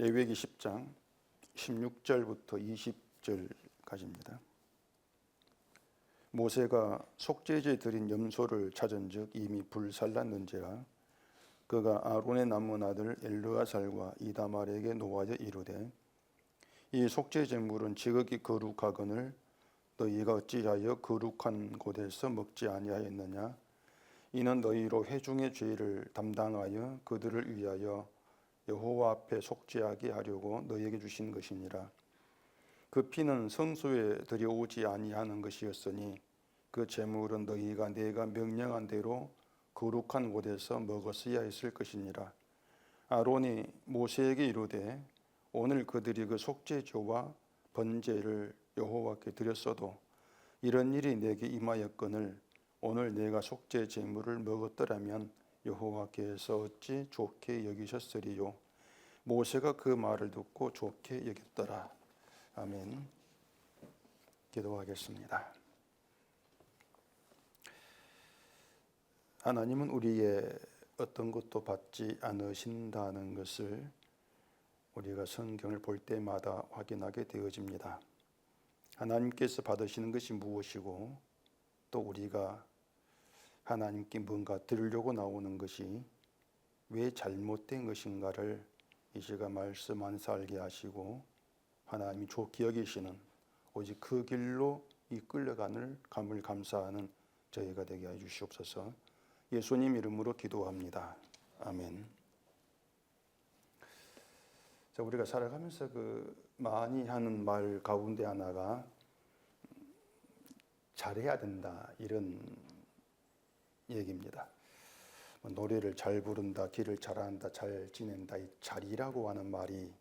레위기 10장 16절부터 20절까지입니다. 모세가 속죄제 드린 염소를 찾은즉 이미 불살랐는지라 그가 아론의 남은 아들 엘르아살과 이다말에게 노하여 이르되 이 속죄제물은 지극히 거룩하거늘 너희가 어찌하여 거룩한 곳에서 먹지 아니하였느냐. 이는 너희로 회중의 죄를 담당하여 그들을 위하여 여호와 앞에 속죄하게 하려고 너희에게 주신 것이니라. 그 피는 성소에 들여오지 아니하는 것이었으니 그 제물은 너희가 내가 명령한 대로 거룩한 곳에서 먹었어야 했을 것이니라. 아론이 모세에게 이르되 오늘 그들이 그 속죄제와 번제를 여호와께 드렸어도 이런 일이 내게 임하였거늘 오늘 내가 속죄 제물을 먹었더라면 여호와께서 어찌 좋게 여기셨으리요. 모세가 그 말을 듣고 좋게 여겼더라. 아멘. 기도하겠습니다. 하나님은 우리의 어떤 것도 받지 않으신다는 것을 우리가 성경을 볼 때마다 확인하게 되어집니다. 하나님께서 받으시는 것이 무엇이고 또 우리가 하나님께 뭔가 드리려고 나오는 것이 왜 잘못된 것인가를 이 시간 말씀 안에서 알게 하시고 하나님이 좋게 여기시는 오직 그 길로 이끌려가는 감을 감사하는 저희가 되게 해 주시옵소서. 예수님 이름으로 기도합니다. 아멘. 자, 우리가 살아가면서 많이 하는 말 가운데 하나가 잘해야 된다 이런 얘기입니다. 노래를 잘 부른다, 길을 잘한다, 잘 지낸다, 이 잘이라고 하는 말이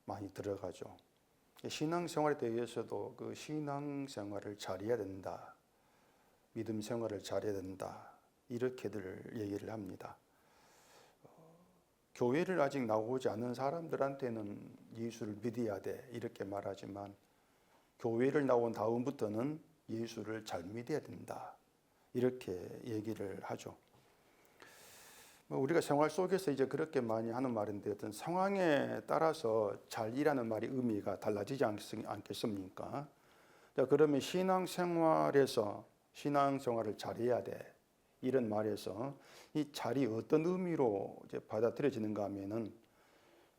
많이 들어가죠. 신앙생활에 대해서도 그 신앙생활을 잘해야 된다, 믿음 생활을 잘해야 된다 이렇게들 얘기를 합니다. 교회를 아직 나오지 않은 사람들한테는 예수를 믿어야 돼 이렇게 말하지만 교회를 나온 다음부터는 예수를 잘 믿어야 된다 이렇게 얘기를 하죠. 우리가 생활 속에서 이제 그렇게 많이 하는 말인데 어떤 상황에 따라서 잘이라는 말의 의미가 달라지지 않겠습니까? 자, 그러면 신앙생활에서 신앙생활을 잘해야 돼 이런 말에서 이 잘이 어떤 의미로 이제 받아들여지는가 하면은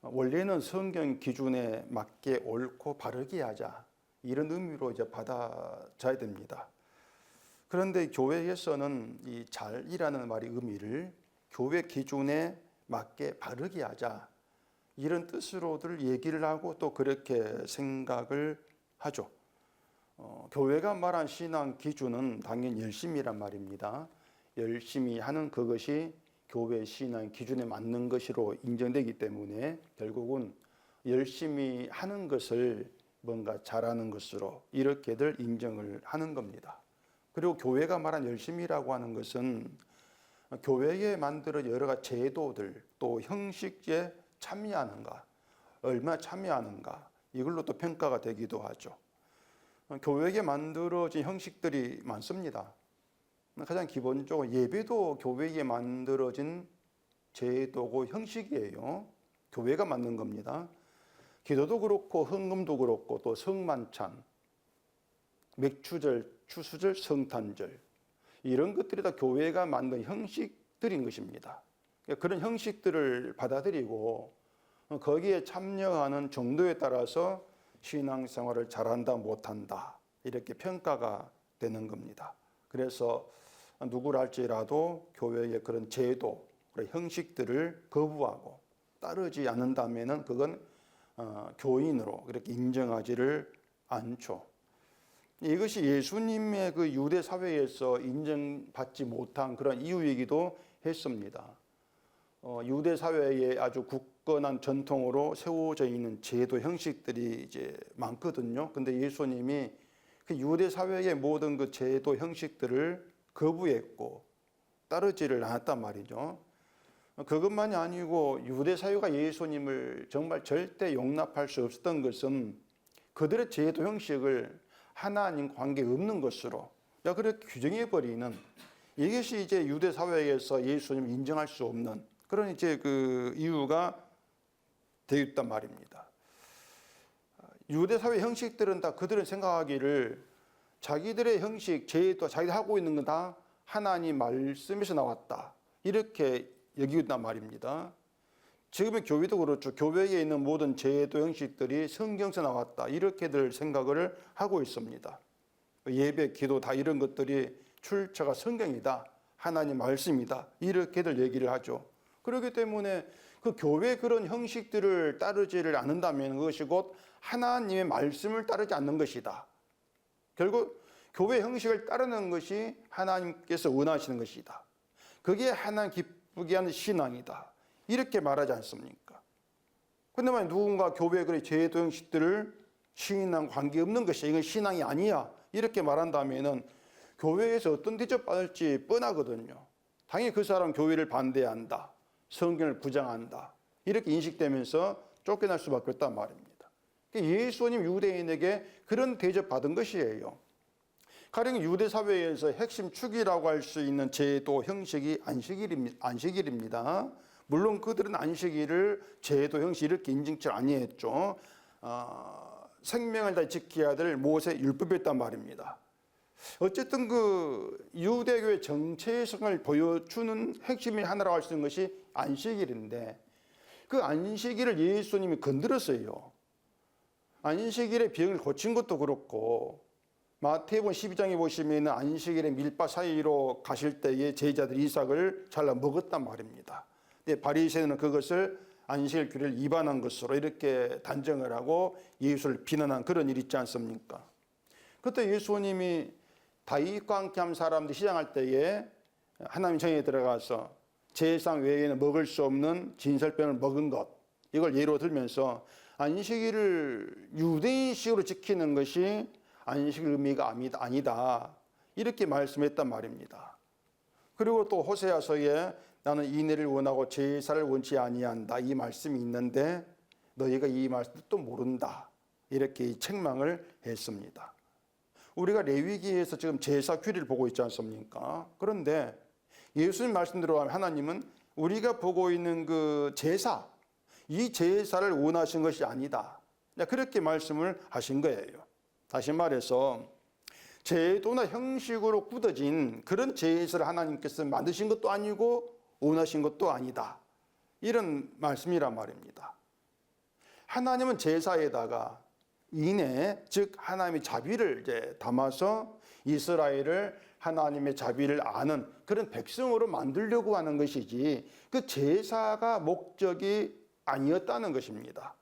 원래는 성경 기준에 맞게 옳고 바르게 하자 이런 의미로 이제 받아져야 됩니다. 그런데 교회에서는 이 잘이라는 말의 의미를 교회 기준에 맞게 바르게 하자 이런 뜻으로들 얘기를 하고 또 그렇게 생각을 하죠. 교회가 말한 신앙 기준은 당연히 열심이란 말입니다. 열심히 하는 그것이 교회 신앙 기준에 맞는 것으로 인정되기 때문에 결국은 열심히 하는 것을 뭔가 잘하는 것으로 이렇게들 인정을 하는 겁니다. 그리고 교회가 말한 열심이라고 하는 것은 교회에 만들어 여러 가지 제도들 또 형식에 참여하는가, 얼마나 참여하는가 이걸로 또 평가가 되기도 하죠. 교회에 만들어진 형식들이 많습니다. 가장 기본적으로 예배도 교회에 만들어진 제도고 형식이에요. 교회가 만든 겁니다. 기도도 그렇고 헌금도 그렇고 또 성만찬, 맥주절, 추수절, 성탄절 이런 것들이 다 교회가 만든 형식들인 것입니다. 그런 형식들을 받아들이고 거기에 참여하는 정도에 따라서 신앙생활을 잘한다 못한다 이렇게 평가가 되는 겁니다. 그래서 누구를 할지라도 교회의 그런 제도, 형식들을 거부하고 따르지 않는다면 그건 교인으로 그렇게 인정하지를 않죠. 이것이 예수님의 그 유대 사회에서 인정받지 못한 그런 이유이기도 했습니다. 유대 사회에 아주 굳건한 전통으로 세워져 있는 제도 형식들이 이제 많거든요. 근데 예수님이 그 유대 사회의 모든 그 제도 형식들을 거부했고 따르지를 않았단 말이죠. 그것만이 아니고 유대 사회가 예수님을 정말 절대 용납할 수 없었던 것은 그들의 제도 형식을 하나님 관계 없는 것으로 그렇게 규정해버리는 이것이 이제 유대 사회에서 예수님을 인정할 수 없는 그런 이제 그 이유가 되어 있단 말입니다. 유대 사회 형식들은 다 그들은 생각하기를 자기들의 형식, 제도, 자기들 하고 있는 건 다 하나님 말씀에서 나왔다, 이렇게 여기고 있단 말입니다. 지금의 교회도 그렇죠. 교회에 있는 모든 제도 형식들이 성경에서 나왔다, 이렇게들 생각을 하고 있습니다. 예배, 기도 다 이런 것들이 출처가 성경이다, 하나님 말씀이다, 이렇게들 얘기를 하죠. 그렇기 때문에 그 교회 그런 형식들을 따르지를 않는다면 그것이 곧 하나님의 말씀을 따르지 않는 것이다. 결국 교회 형식을 따르는 것이 하나님께서 원하시는 것이다. 그게 하나님 기쁘게 하는 신앙이다, 이렇게 말하지 않습니까? 그런데 만약 누군가 교회 그런 제도 형식들을 신앙과 관계없는 것이 이건 신앙이 아니야, 이렇게 말한다면은 교회에서 어떤 대접받을지 뻔하거든요. 당연히 그 사람 교회를 반대한다, 성경을 부정한다, 이렇게 인식되면서 쫓겨날 수밖에 없단 말입니다. 예수님 유대인에게 그런 대접받은 것이에요. 가령 유대 사회에서 핵심 축이라고 할 수 있는 제도 형식이 안식일입니다. 물론 그들은 안식일을 제도 형식 이렇게 인정치 아니했죠. 생명을 다 지켜야 될 모세 율법이었단 말입니다. 어쨌든 그 유대교의 정체성을 보여주는 핵심이 하나라고 할 수 있는 것이 안식일인데, 그 안식일을 예수님이 건드렸어요. 안식일의 병을 고친 것도 그렇고, 마태복음 12장에 보시면 안식일에 밀밭 사이로 가실 때에 제자들이 이삭을 잘라 먹었단 말입니다. 근데 바리새인은 그것을 안식일 규례를 위반한 것으로 이렇게 단정을 하고 예수를 비난한 그런 일이 있지 않습니까? 그때 예수님이 다윗과 함께한 사람들이 시장할 때에 하나님 정에 들어가서 제사상 외에는 먹을 수 없는 진설병을 먹은 것, 이걸 예로 들면서 안식일을 유대인식으로 지키는 것이 안식일 의미가 아니다, 이렇게 말씀했단 말입니다. 그리고 또 호세아서에 나는 인애를 원하고 제사를 원치 아니한다, 이 말씀이 있는데 너희가 이 말씀을 또 모른다, 이렇게 책망을 했습니다. 우리가 레위기에서 지금 제사 규례를 보고 있지 않습니까? 그런데 예수님 말씀대로 하나님은 우리가 보고 있는 그 제사, 이 제사를 원하신 것이 아니다, 그렇게 말씀을 하신 거예요. 다시 말해서 제도나 형식으로 굳어진 그런 제사를 하나님께서 만드신 것도 아니고 원하신 것도 아니다, 이런 말씀이란 말입니다. 하나님은 제사에다가 인애, 즉 하나님의 자비를 이제 담아서 이스라엘을 하나님의 자비를 아는 그런 백성으로 만들려고 하는 것이지 그 제사가 목적이 아니었다는 것입니다.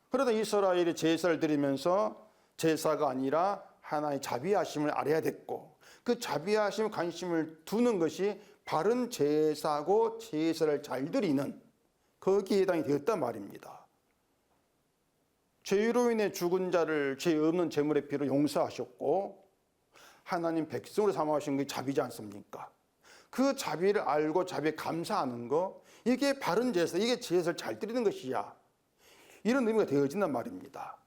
그러다 이스라엘이 제사를 드리면서 제사가 아니라 하나의 자비하심을 알아야 됐고, 그 자비하심 관심을 두는 것이 바른 제사고 제사를 잘 드리는 거기에 해당이 되었단 말입니다. 죄로 인해 죽은 자를 죄 없는 제물의 피로 용서하셨고 하나님 백성으로 삼아주신 게 자비지 않습니까? 그 자비를 알고 자비에 감사하는 거, 이게 바른 제사, 이게 제사를 잘 드리는 것이야, 이런 의미가 되어진단 말입니다.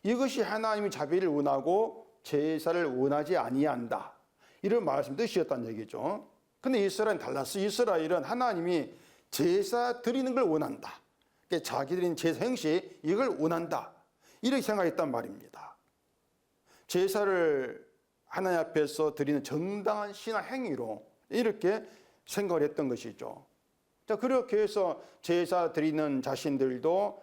이것이 하나님이 자비를 원하고 제사를 원하지 아니한다, 이런 말씀 뜻이었다는 얘기죠. 근데 이스라엘은 달랐어요. 이스라엘은 하나님이 제사 드리는 걸 원한다, 그러니까 자기들인 제사 형식 이걸 원한다, 이렇게 생각했단 말입니다. 제사를 하나님 앞에서 드리는 정당한 신앙 행위로 이렇게 생각을 했던 것이죠. 자, 그렇게 해서 제사 드리는 자신들도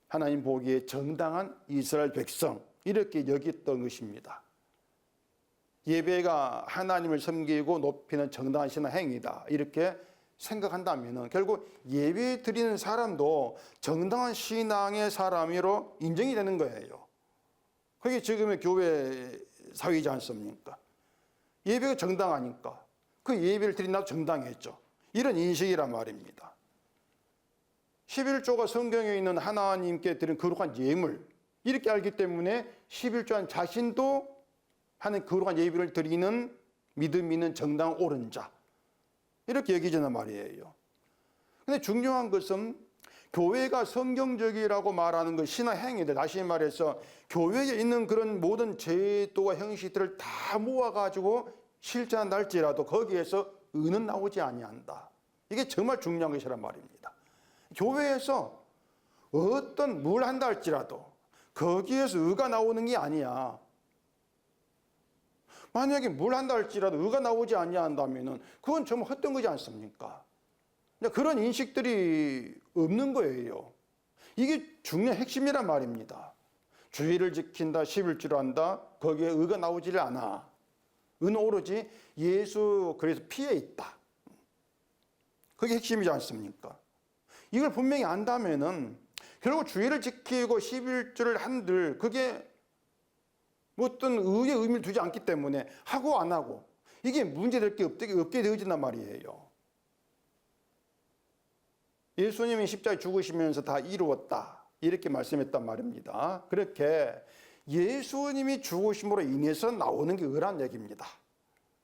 하나님 보기에 정당한 이스라엘 백성, 이렇게 여겼던 것입니다. 예배가 하나님을 섬기고 높이는 정당한 신앙 행위다, 이렇게 생각한다면 결국 예배 드리는 사람도 정당한 신앙의 사람으로 인정이 되는 거예요. 그게 지금의 교회 사회이지 않습니까? 예배가 정당하니까 그 예배를 드린 나도 정당했죠, 이런 인식이란 말입니다. 11조가 성경에 있는 하나님께 드린 거룩한 예물, 이렇게 알기 때문에 11조한 자신도 하는 거룩한 예배를 드리는 믿음 있는 정당 옳은 자, 이렇게 여기자는 말이에요. 근데 중요한 것은 교회가 성경적이라고 말하는 그 신앙 행위들, 다시 말해서 교회에 있는 그런 모든 제도와 형식들을 다 모아가지고 실천한다 할지라도 거기에서 의는 나오지 아니한다. 이게 정말 중요한 것이란 말입니다. 교회에서 어떤 뭘 한다 할지라도 거기에서 의가 나오는 게 아니야. 만약에 뭘 한다 할지라도 의가 나오지 아니한다면은 그건 정말 헛된 거지 않습니까? 그런 인식들이 없는 거예요. 이게 중요한 핵심이란 말입니다. 주의를 지킨다, 11주를 한다, 거기에 의가 나오지를 않아. 의는 오로지 예수 그리스도 피에 있다. 그게 핵심이지 않습니까? 이걸 분명히 안다면은 결국 주의를 지키고 11주를 한들 그게 어떤 의의 의미를 두지 않기 때문에 하고 안 하고 이게 문제될 게 없게 되어진단 말이에요. 예수님이 십자가에 죽으시면서 다 이루었다 이렇게 말씀했단 말입니다. 그렇게 예수님이 죽으심으로 인해서 나오는 게 의란 얘기입니다.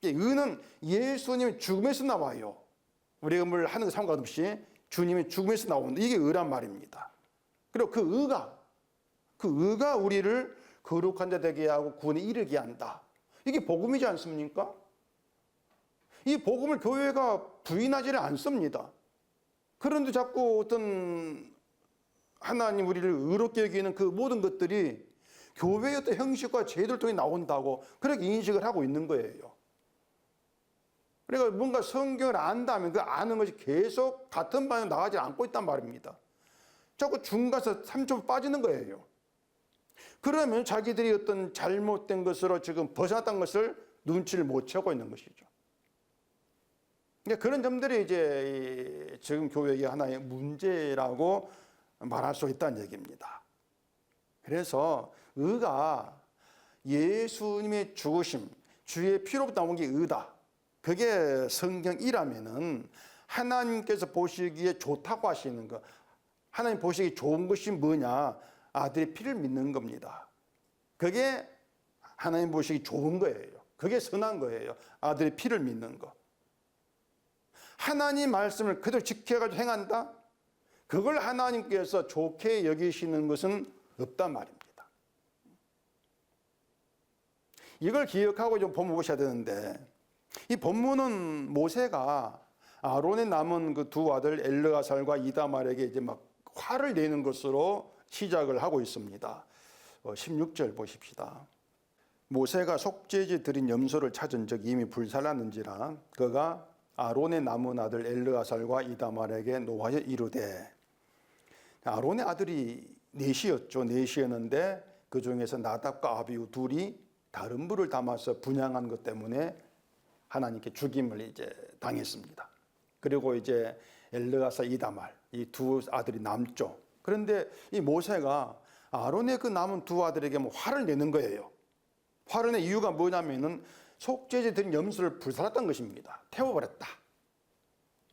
의는 예수님의 죽음에서 나와요. 우리가 뭘 하는 거 상관없이 주님의 죽음에서 나오는 이게 의란 말입니다. 그리고 그 의가 우리를 거룩한 자 되게 하고 구원에 이르게 한다. 이게 복음이지 않습니까? 이 복음을 교회가 부인하지를 않습니다. 그런데 자꾸 어떤 하나님 우리를 의롭게 여기는 그 모든 것들이 교회의 어떤 형식과 제도를 통해 나온다고 그렇게 인식을 하고 있는 거예요. 그러니까 뭔가 성경을 안다면 그 아는 것이 계속 같은 방향으로 나가지 않고 있단 말입니다. 자꾸 중간에서 3초 빠지는 거예요. 그러면 자기들이 어떤 잘못된 것으로 지금 벗어났다는 것을 눈치를 못 채고 있는 것이죠. 그러니까 그런 점들이 이제 지금 교회의 하나의 문제라고 말할 수 있다는 얘기입니다. 그래서 의가 예수님의 죽으심, 주의 피로부터 나온 게 의다. 그게 성경이라면은 하나님께서 보시기에 좋다고 하시는 거, 하나님 보시기에 좋은 것이 뭐냐? 아들의 피를 믿는 겁니다. 그게 하나님 보시기 좋은 거예요. 그게 선한 거예요. 아들의 피를 믿는 거. 하나님 말씀을 그대로 지켜가지고 행한다? 그걸 하나님께서 좋게 여기시는 것은 없단 말입니다. 이걸 기억하고 좀 본문 보셔야 되는데, 이 본문은 모세가 아론의 남은 그 두 아들 엘르아살과 이다말에게 이제 막 화를 내는 것으로 시작을 하고 있습니다. 16절 보십시다. 모세가 속죄제 드린 염소를 찾은 적 이미 불살랐는지라 그가 아론의 남은 아들 엘르아살과 이다말에게 노하여 이르되, 아론의 아들이 넷이었죠. 넷이었는데 그 중에서 나답과 아비후 둘이 다른 불을 담아서 분향한 것 때문에 하나님께 죽임을 이제 당했습니다. 그리고 이제 엘르아살, 이다말 이 두 아들이 남죠. 그런데 이 모세가 아론의 그 남은 두 아들에게 뭐 화를 내는 거예요. 화를 낸 이유가 뭐냐면은 속죄제 드린 염소를 불살랐던 것입니다. 태워버렸다.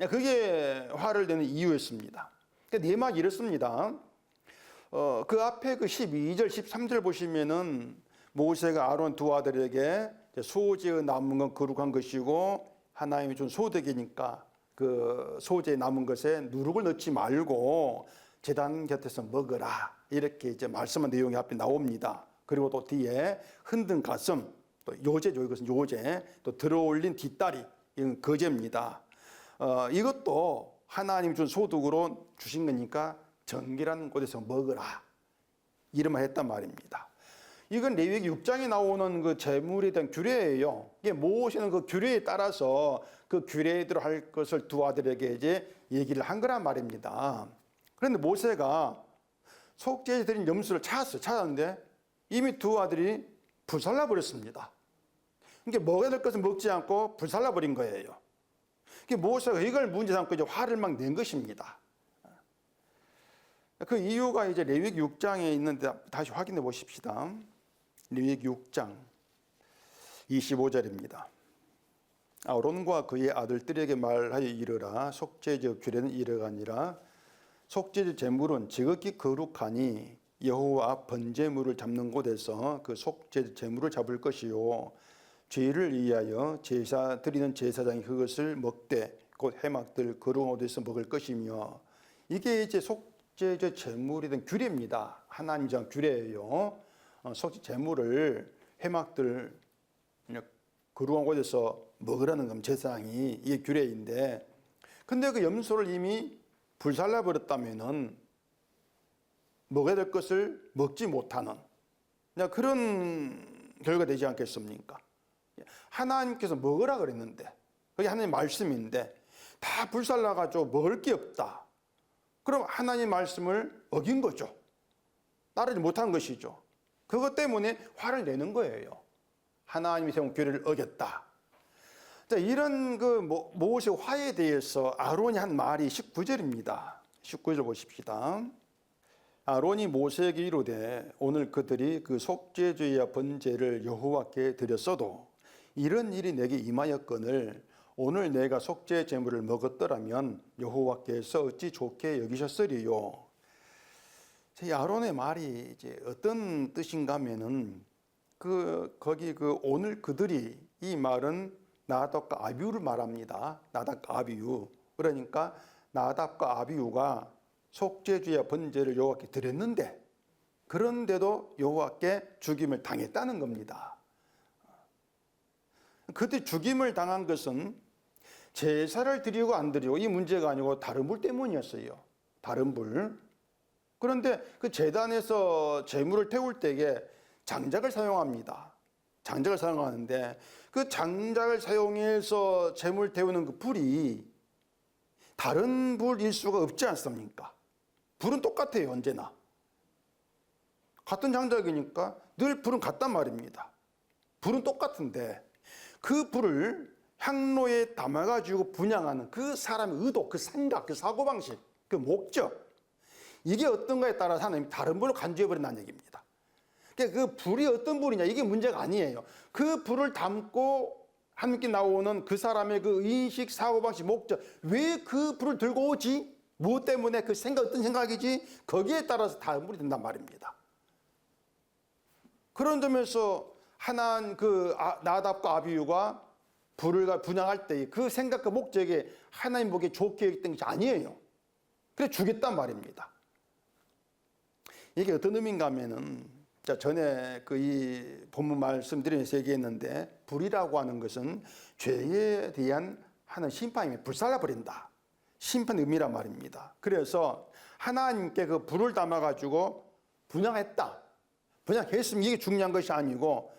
그게 화를 내는 이유였습니다. 내막이 이렇습니다. 그 앞에 그 12절, 13절 보시면은 모세가 아론 두 아들에게 소제의 남은 건 거룩한 것이고 하나님이 준 소득이니까 그 소제에 남은 것에 누룩을 넣지 말고 제단 곁에서 먹으라. 이렇게 이제 말씀한 내용이 앞에 나옵니다. 그리고 또 뒤에 흔든 가슴, 또 요제죠. 이것은 요제, 또 들어올린 뒷다리, 이건 거제입니다. 이것도 하나님 준 소득으로 주신 거니까 정결한 곳에서 먹으라. 이름을 했단 말입니다. 이건 레위기 6장에 나오는 그 제물에 대한 규례예요. 이게 모세는 그 규례에 따라서 그 규례대로 할 것을 두 아들에게 이제 얘기를 한 거란 말입니다. 그런데 모세가 속죄제 드린 염소를 찾았는데 이미 두 아들이 불살라 버렸습니다. 그러니까 먹어야 될 것을 먹지 않고 불살라 버린 거예요. 모세가 이걸 문제 삼고 이제 화를 막 낸 것입니다. 그 이유가 이제 레위기 6장에 있는데 다시 확인해 보십시다. 레위기 6장 25절입니다. 아론과 그의 아들들에게 말하여 이르라. 속죄제 규례는 이러하니라. 속죄제 제물은 지극히 거룩하니 여호와 앞 번제물을 잡는 곳에서 그 속죄 제물을 잡을 것이요 죄를 위하여 제사 드리는 제사장이 그것을 먹되 곧 해막들 거룩한 곳에서 먹을 것이며, 이게 이제 속죄제 제물이든 규례입니다. 하나님 정 규례예요. 속죄 제물을 해막들 거룩한 곳에서 먹으라는 건 제사장이 이게 규례인데, 근데 그 염소를 이미 불살라 버렸다면은 먹어야 될 것을 먹지 못하는 그런 결과가 되지 않겠습니까? 하나님께서 먹으라 그랬는데 그게 하나님의 말씀인데 다 불살라가지고 먹을 게 없다. 그럼 하나님의 말씀을 어긴 거죠. 따르지 못한 것이죠. 그것 때문에 화를 내는 거예요. 하나님이 세운 규례를 어겼다. 자, 이런 모세 화에 대해서 아론이 한 말이 19절입니다. 19절 보십시다. 아론이 모세에게 이르되 오늘 그들이 그 속죄죄와 번제를 여호와께 드렸어도 이런 일이 내게 임하였거늘 오늘 내가 속죄 제물을 먹었더라면 여호와께서 어찌 좋게 여기셨으리요. 제 아론의 말이 이제 어떤 뜻인가 하면은 거기 오늘 그들이 이 말은 나답과 아비후를 말합니다. 나답과 아비후. 그러니까 나답과 아비후가 속죄죄와 번제를 여호와께 드렸는데 그런데도 여호와께 죽임을 당했다는 겁니다. 그때 죽임을 당한 것은 제사를 드리고 안 드리고 이 문제가 아니고 다른 불 때문이었어요. 다른 불. 그런데 그 제단에서 제물을 태울 때에 장작을 사용합니다. 장작을 사용하는데 그 장작을 사용해서 제물 태우는 그 불이 다른 불일 수가 없지 않습니까? 불은 똑같아요, 언제나. 같은 장작이니까 늘 불은 같단 말입니다. 불은 똑같은데 그 불을 향로에 담아가지고 분향하는 그 사람의 의도, 그 생각, 그 사고방식, 그 목적, 이게 어떤가에 따라서 하나님이 다른 불로 간주해버린다는 얘기입니다. 그러니까 그 불이 어떤 불이냐, 이게 문제가 아니에요. 그 불을 담고 함께 나오는 그 사람의 그 인식, 사고방식, 목적, 왜 그 불을 들고 오지? 무엇 때문에 그 생각, 어떤 생각이지? 거기에 따라서 다른 불이 된단 말입니다. 그런 점에서 나답과 아비후가 불을 분향할 때 그 생각과 목적에 하나님 보기에 좋게 여겼던 것이 아니에요. 그래 주겠단 말입니다. 이게 어떤 의미인가 하면은 전에 이 본문 말씀드리면서 얘기했는데 불이라고 하는 것은 죄에 대한 하는 심판이 불살라버린다. 심판 의미란 말입니다. 그래서 하나님께 그 불을 담아가지고 분향했다. 분향했으면 이게 중요한 것이 아니고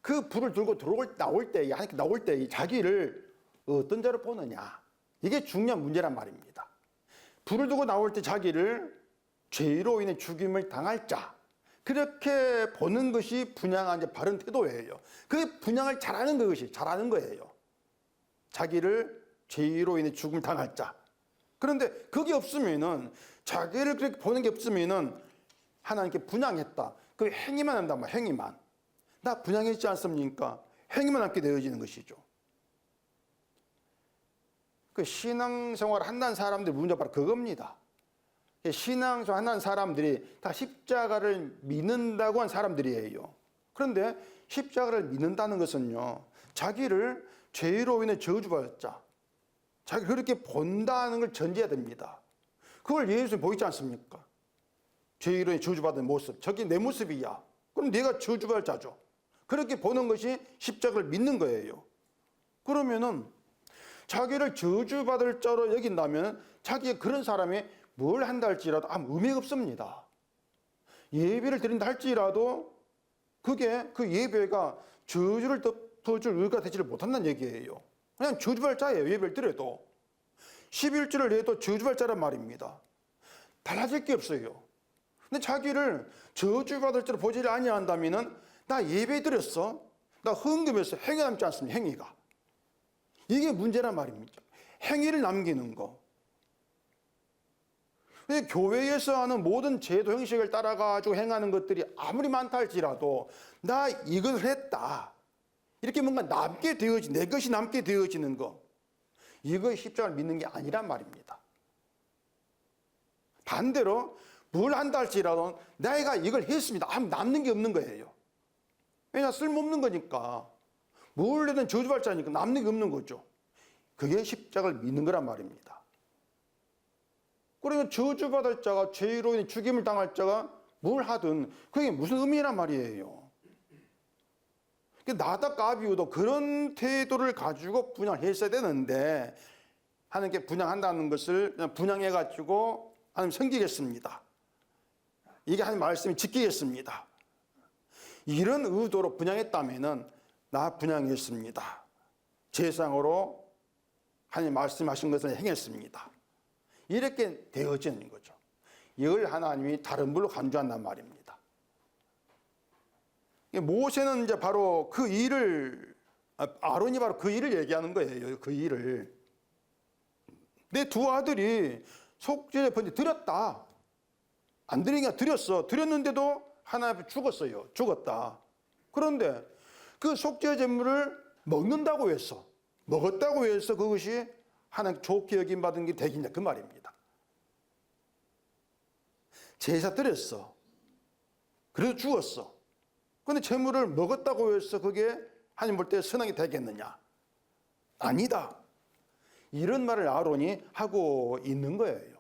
그 불을 들고 나올 때, 하나님께 나올 때 자기를 어떤 자로 보느냐. 이게 중요한 문제란 말입니다. 불을 두고 나올 때 자기를 죄로 인해 죽임을 당할 자. 그렇게 보는 것이 분향한 바른 태도예요. 그 분향을 잘하는 것이 잘하는 거예요. 자기를 죄로 인해 죽음을 당할 자. 그런데 그게 없으면은 자기를 그렇게 보는 게 없으면은 하나님께 분향했다. 그 행위만 한단 말이야. 행위만. 나 분향했지 않습니까? 행위만 함께 되어지는 것이죠. 그 신앙생활 한다는 사람들 문제가 바로 그겁니다. 신앙생활 한다는 사람들이 다 십자가를 믿는다고 한 사람들이에요. 그런데 십자가를 믿는다는 것은요, 자기를 죄로 인해 저주받았자, 자기 그렇게 본다는 걸 전제해야 됩니다. 그걸 예수님 보이지 않습니까? 죄로 인해 저주받은 모습, 저게 내 모습이야. 그럼 내가 저주받을 자죠. 그렇게 보는 것이 십자가를 믿는 거예요. 그러면은 자기를 저주받을 자로 여긴다면 자기가 그런 사람이 뭘 한다 할지라도 아무 의미가 없습니다. 예배를 드린다 할지라도 그게 그 예배가 저주를 덮어줄 의가 되지를 못한다는 얘기예요. 그냥 저주받을 자예요. 예배를 드려도 11주를 내도 저주받을 자란 말입니다. 달라질 게 없어요. 근데 자기를 저주받을 자로 보지를 아니한다면은 나 예배 드렸어. 나 헌금했어. 행위 남지 않습니다. 행위가. 이게 문제란 말입니다. 행위를 남기는 거. 교회에서 하는 모든 제도 형식을 따라가지고 행하는 것들이 아무리 많다 할지라도 나 이것을 했다. 이렇게 뭔가 남게 되어지는, 내 것이 남게 되어지는 거. 이거 십자가를 믿는 게 아니란 말입니다. 반대로 뭘 한다 할지라도 내가 이걸 했습니다. 남는 게 없는 거예요. 왜냐, 쓸모없는 거니까. 뭘 해든 저주받을 자니까 남는 게 없는 거죠. 그게 십자가를 믿는 거란 말입니다. 그러면 저주받을 자가 죄로 인해 죽임을 당할 자가 뭘 하든 그게 무슨 의미란 말이에요. 나답과 아비후도 그런 태도를 가지고 분양을 했어야 되는데 하나님께 분양한다는 것을 그냥 분양해가지고 하나님 섬기겠습니다. 이게 하나님 말씀이 지키겠습니다. 이런 의도로 분향했다면은 나 분향했습니다. 제사장으로 하나님 말씀하신 것을 행했습니다. 이렇게 되어지는 거죠. 이걸 하나님이 다른 불로 간주한단 말입니다. 모세는 이제 바로 그 일을, 아론이 바로 그 일을 얘기하는 거예요. 그 일을. 내 두 아들이 속죄제 번제 드렸다. 안 드리니까 드렸어. 드렸는데도 하나님 앞에 죽었어요. 죽었다. 그런데 그 속죄 제물을 먹는다고 해서, 먹었다고 해서 그것이 하나님 좋게 여김 받은 게 되겠냐 그 말입니다. 제사 드렸어. 그래도 죽었어. 그런데 제물을 먹었다고 해서 그게 하나님 볼 때 선하게 되겠느냐? 아니다. 이런 말을 아론이 하고 있는 거예요.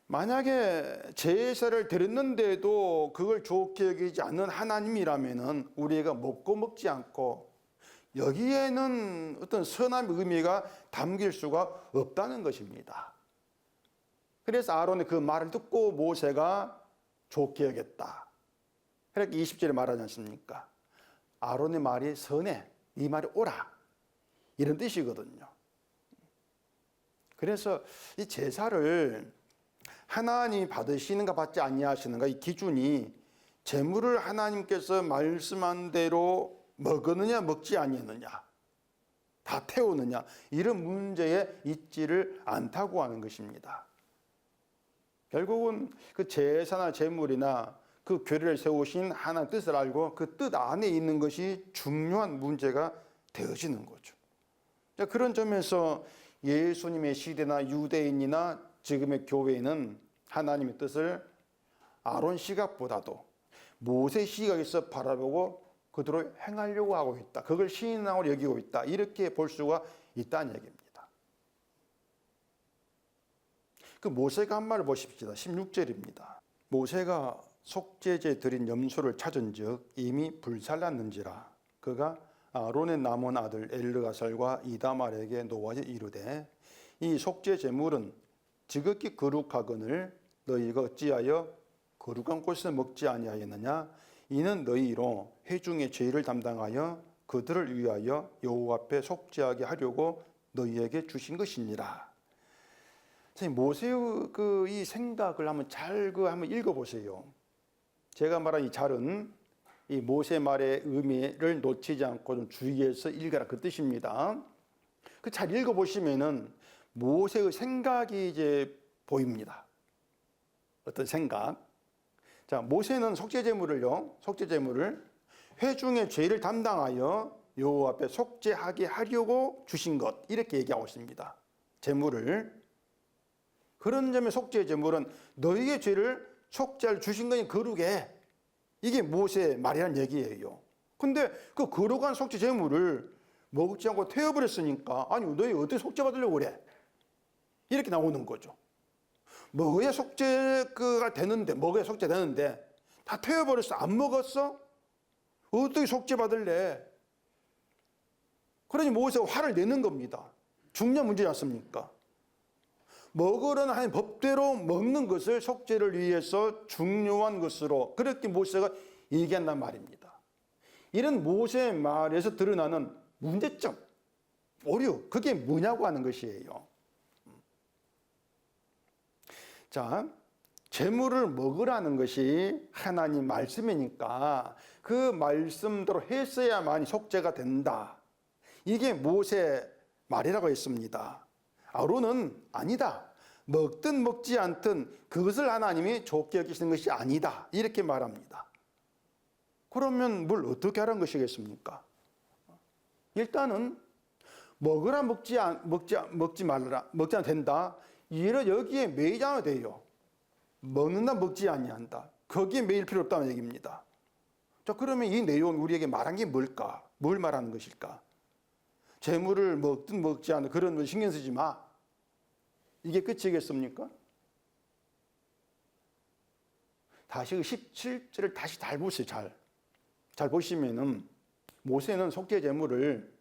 만약에 제사를 드렸는데도 그걸 좋게 여기지 않는 하나님이라면은 우리가 먹고 먹지 않고 여기에는 어떤 선한 의미가 담길 수가 없다는 것입니다. 그래서 아론의 그 말을 듣고 모세가 좋게 여겼다. 그렇게 20절에 말하지 않습니까? 아론의 말이 선해, 이 말이 옳아, 이런 뜻이거든요. 그래서 이 제사를 하나님이 받으시는가 받지 아니하시는가 이 기준이 제물을 하나님께서 말씀한 대로 먹었느냐 먹지 아니했느냐, 다 태우느냐, 이런 문제에 있지를 않다고 하는 것입니다. 결국은 그 제사나 제물이나 그 교례를 세우신 하나님의 뜻을 알고 그 뜻 안에 있는 것이 중요한 문제가 되어지는 거죠. 그런 점에서 예수님의 시대나 유대인이나 지금의 교회는 하나님의 뜻을 아론 시각보다도 모세 시각에서 바라보고 그대로 행하려고 하고 있다. 그걸 신앙으로 여기고 있다. 이렇게 볼 수가 있다는 얘기입니다. 그 모세가 한 말을 보십시다. 16절입니다. 모세가 속죄제 드린 염소를 찾은 즉 이미 불살랐는지라 그가 아론의 남은 아들 엘르가살과 이다말에게 노하여 이르되 이 속죄 제물은 지극히 거룩하거늘 너희가 어찌하여 거룩한 곳에서 먹지 아니하였느냐? 이는 너희로 회중의 죄를 담당하여 그들을 위하여 여호와 앞에 속죄하게 하려고 너희에게 주신 것이니라. 모세의 이 생각을 한번 한번 읽어보세요. 제가 말한 이 잘은 이 모세 말의 의미를 놓치지 않고 좀 주의해서 읽어라 그 뜻입니다. 그 잘 읽어보시면은 모세의 생각이 이제 보입니다. 어떤 생각? 자, 모세는 속죄제물을 회중의 죄를 담당하여 여호와 앞에 속죄하게 하려고 주신 것, 이렇게 얘기하고 있습니다. 제물을. 그런 점에 속죄제물은 너희의 죄를 속죄할 주신 거니 거룩해. 이게 모세의 말이라는 얘기예요. 근데 그 거룩한 속죄제물을 먹지 않고 태워버렸으니까 아니 너희 어떻게 속죄받으려고 그래? 이렇게 나오는 거죠. 먹어야 속죄가 되는데, 먹어야 속죄되는데 다 태워버렸어. 안 먹었어? 어떻게 속죄받을래? 그러니 모세가 화를 내는 겁니다. 중요한 문제지 않습니까? 먹으려는 하나님 법대로 먹는 것을 속죄를 위해서 중요한 것으로 그렇게 모세가 얘기한단 말입니다. 이런 모세의 말에서 드러나는 문제점, 오류, 그게 뭐냐고 하는 것이에요. 자, 제물을 먹으라는 것이 하나님 말씀이니까 그 말씀대로 했어야만이 속죄가 된다. 이게 모세 말이라고 했습니다. 아론은 아니다. 먹든 먹지 않든 그것을 하나님이 좋게 여기시는 것이 아니다. 이렇게 말합니다. 그러면 뭘 어떻게 하라는 것이겠습니까? 일단은 먹으라 먹지 말라 먹지 않아도 된다. 여기에 매장이 돼요. 먹는다 먹지 아니한다. 거기에 매일 필요 없다는 얘기입니다. 자, 그러면 이 내용 우리에게 말한 게 뭘까? 뭘 말하는 것일까? 재물을 먹든 먹지 않든 그런 거 신경 쓰지 마. 이게 끝이겠습니까? 다시 그 17절을 다시 잘 보세요. 잘 보시면은 모세는 속죄 제물을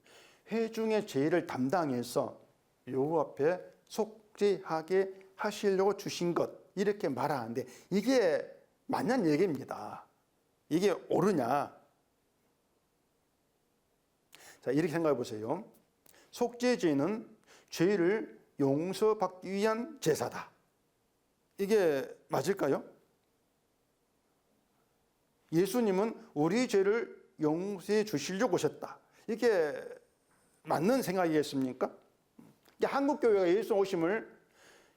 회중의 죄를 담당해서 여호와 앞에 속죄하게 하시려고 주신 것 이렇게 말하는데 이게 맞는 얘기입니다. 이게 옳으냐? 자, 이렇게 생각해 보세요. 속죄제는 죄를 용서받기 위한 제사다. 이게 맞을까요? 예수님은 우리 죄를 용서해 주시려고 오셨다. 이게 맞는 생각이겠습니까? 한국 교회가 예수 오심을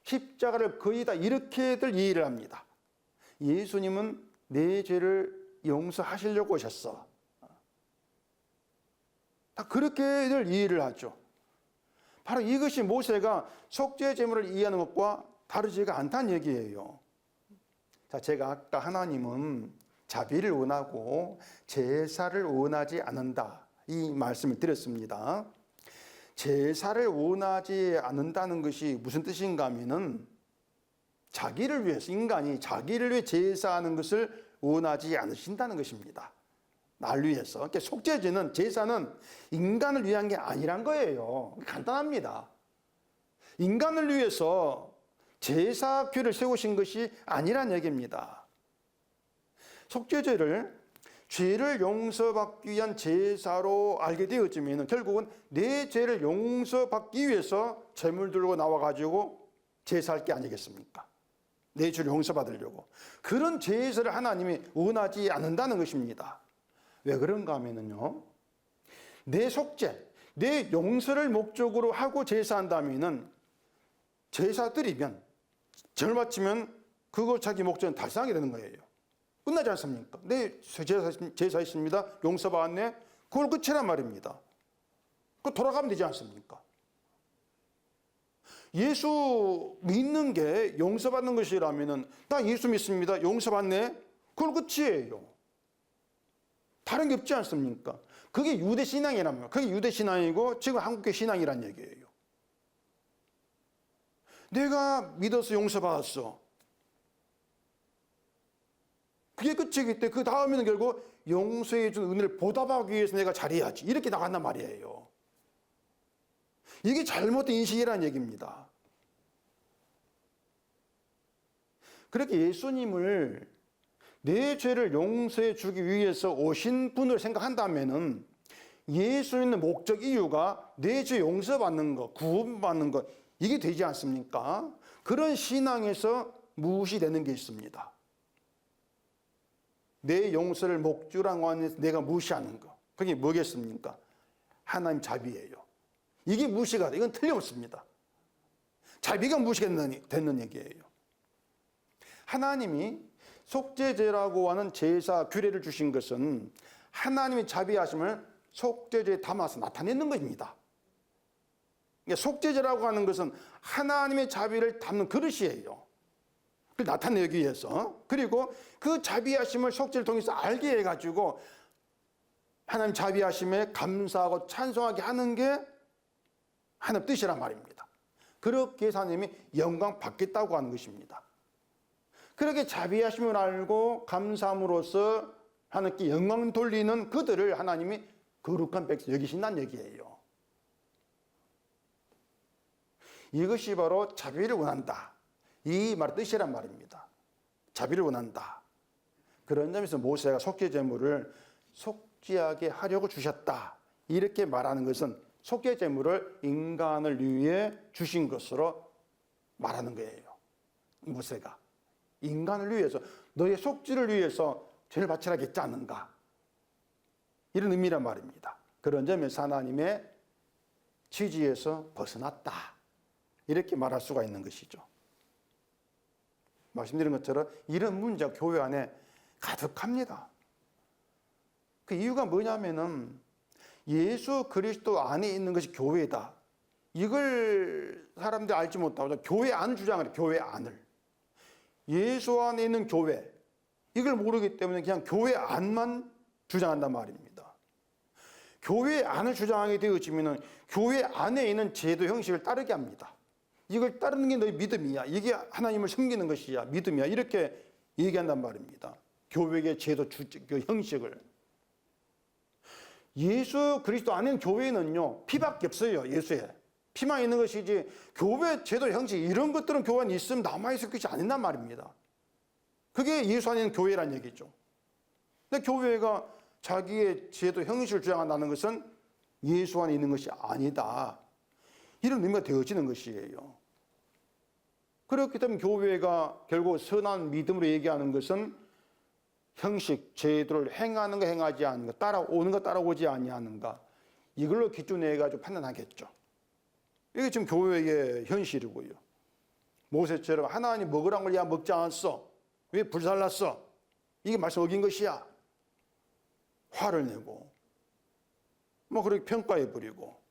십자가를 거의 다 이렇게들 이해를 합니다. 예수님은 내 죄를 용서하시려고 오셨어. 다 그렇게들 이해를 하죠. 바로 이것이 모세가 속죄 제물을 이해하는 것과 다르지가 않다는 얘기예요. 자, 제가 아까 하나님은 자비를 원하고 제사를 원하지 않는다, 이 말씀을 드렸습니다. 제사를 원하지 않는다는 것이 무슨 뜻인가 하면은 자기를 위해서, 인간이 자기를 위해 제사하는 것을 원하지 않으신다는 것입니다. 날 위해서. 그러니까 속죄제는, 제사는 인간을 위한 게 아니란 거예요. 간단합니다. 인간을 위해서 제사규를 세우신 것이 아니란 얘기입니다. 속죄제를 죄를 용서받기 위한 제사로 알게 되었지만 결국은 내 죄를 용서받기 위해서 제물 들고 나와가지고 제사할 게 아니겠습니까? 내 죄를 용서받으려고. 그런 제사를 하나님이 원하지 않는다는 것입니다. 왜 그런가 하면요, 내 속죄, 내 용서를 목적으로 하고 제사한다면은 제사 드리면, 절 바치면 그거 자기 목적은 달성하게 되는 거예요. 끝나지 않습니까? 네, 제사했습니다. 용서받았네. 그걸 끝이란 말입니다. 그 돌아가면 되지 않습니까? 예수 믿는 게 용서받는 것이라면은 나 예수 믿습니다. 용서받네. 그걸 끝이에요. 다른 게 없지 않습니까? 그게 유대 신앙이라면, 그게 유대 신앙이고 지금 한국교 신앙이란 얘기예요. 내가 믿어서 용서받았어. 그게 끝이기 때문에 그 다음에는 결국 용서해 준 은혜를 보답하기 위해서 내가 잘해야지, 이렇게 나간단 말이에요. 이게 잘못된 인식이라는 얘기입니다. 그렇게 예수님을 내 죄를 용서해 주기 위해서 오신 분을 생각한다면은 예수 믿는 목적 이유가 내 죄 용서받는 것, 구원받는 것, 이게 되지 않습니까? 그런 신앙에서 무시되는 게 있습니다. 내 용서를 목적으로 하는 내가 무시하는 거, 그게 뭐겠습니까? 하나님 자비예요. 이게 무시가 돼. 이건 틀림없습니다. 자비가 무시가 되는 얘기예요. 하나님이 속죄제라고 하는 제사 규례를 주신 것은 하나님의 자비하심을 속죄제에 담아서 나타내는 것입니다. 그러니까 속죄제라고 하는 것은 하나님의 자비를 담는 그릇이에요. 그걸 나타내기 위해서. 그리고 그 자비하심을 속죄를 통해서 알게 해가지고 하나님 자비하심에 감사하고 찬송하게 하는 게 하나님 뜻이란 말입니다. 그렇게 해서 하나님이 영광 받겠다고 하는 것입니다. 그렇게 자비하심을 알고 감사함으로써 하나님께 영광 돌리는 그들을 하나님이 거룩한 백성 여기신다는 얘기예요. 이것이 바로 자비를 원한다, 이 말 뜻이란 말입니다. 자비를 원한다. 그런 점에서 모세가 속죄제물을 속죄하게 하려고 주셨다, 이렇게 말하는 것은 속죄제물을 인간을 위해 주신 것으로 말하는 거예요. 모세가 인간을 위해서, 너의 속죄를 위해서 죄를 바치라 했지 않는가, 이런 의미란 말입니다. 그런 점에서 하나님의 취지에서 벗어났다, 이렇게 말할 수가 있는 것이죠. 말씀드린 것처럼 이런 문제가 교회 안에 가득합니다. 그 이유가 뭐냐면은 예수 그리스도 안에 있는 것이 교회다, 이걸 사람들이 알지 못하고 교회 안을 주장을 해요. 교회 안을. 예수 안에 있는 교회, 이걸 모르기 때문에 그냥 교회 안만 주장한단 말입니다. 교회 안을 주장하게 되어지면 교회 안에 있는 제도 형식을 따르게 합니다. 이걸 따르는 게 너희 믿음이야, 이게 하나님을 섬기는 것이야, 믿음이야, 이렇게 얘기한단 말입니다. 교회의 제도 그 형식을. 예수 그리스도 안에 있는 교회는요, 피밖에 없어요. 예수에 피만 있는 것이지 교회 제도 형식 이런 것들은 교회 안에 있으면 남아있을 것이 아니란 말입니다. 그게 예수 안에 있는 교회란 얘기죠. 근데 교회가 자기의 제도 형식을 주장한다는 것은 예수 안에 있는 것이 아니다. 이런 의미가 되어지는 것이에요. 그렇기 때문에 교회가 결국 선한 믿음으로 얘기하는 것은 형식, 제도를 행하는가 행하지 않는가, 따라오는가 따라오지 아니하는가, 이걸로 기준해 가지고 판단하겠죠. 이게 지금 교회의 현실이고요. 모세처럼 하나님 먹으라는 걸 야 먹지 않았어. 왜 불살랐어? 이게 말씀 어긴 것이야. 화를 내고 뭐 그렇게 평가해 버리고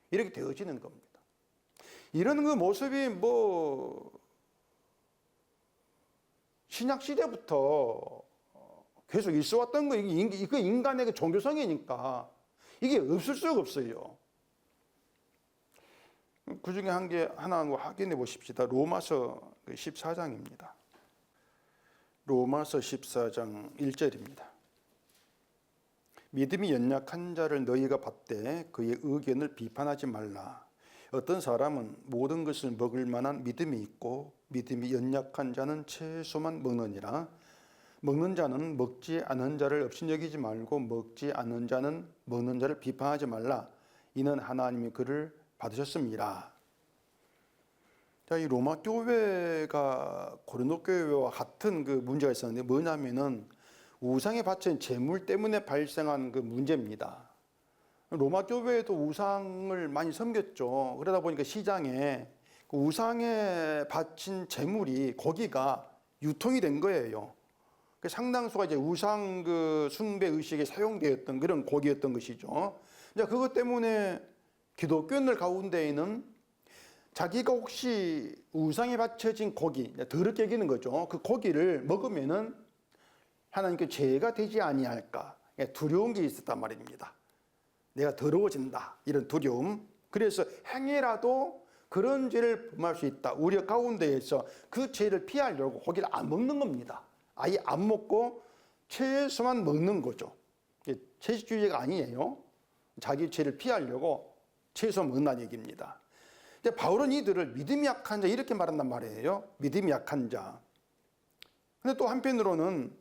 이렇게 되어지는 겁니다. 이런 그 모습이 뭐 신약 시대부터 계속 있어 왔던 거, 이거 인간의 그 종교성이니까 이게 없을 수가 없어요. 그 중에 하나 확인해 보십시다. 로마서 14장입니다. 로마서 14장 1절입니다. 믿음이 연약한 자를 너희가 받되 그의 의견을 비판하지 말라. 어떤 사람은 모든 것을 먹을 만한 믿음이 있고 믿음이 연약한 자는 채소만 먹느니라. 먹는 자는 먹지 않은 자를 업신여기지 말고 먹지 않는 자는 먹는 자를 비판하지 말라. 이는 하나님이 그를 받으셨습니다. 자, 이 로마 교회가 고린도 교회와 같은 그 문제가 있었는데 뭐냐면은 우상에 바친 제물 때문에 발생한 그 문제입니다. 로마 교회에도 우상을 많이 섬겼죠. 그러다 보니까 시장에 그 우상에 바친 제물이 고기가 유통이 된 거예요. 상당수가 이제 우상 그 숭배 의식에 사용되었던 그런 고기였던 것이죠. 이제 그것 때문에 기독교인들 가운데에는 자기가 혹시 우상에 바쳐진 고기, 더럽게 여기는 거죠. 그 고기를 먹으면은 하나님께 죄가 되지 아니할까 두려운 게 있었단 말입니다. 내가 더러워진다 이런 두려움. 그래서 행위라도 그런 죄를 범할 수 있다. 우리 가운데에서 그 죄를 피하려고 고기를 안 먹는 겁니다. 아예 안 먹고 채소만 먹는 거죠. 채식주의가 아니에요. 자기 죄를 피하려고 채소 먹는다는 얘기입니다. 근데 바울은 이들을 믿음이 약한 자 이렇게 말한단 말이에요. 믿음이 약한 자. 근데 또 한편으로는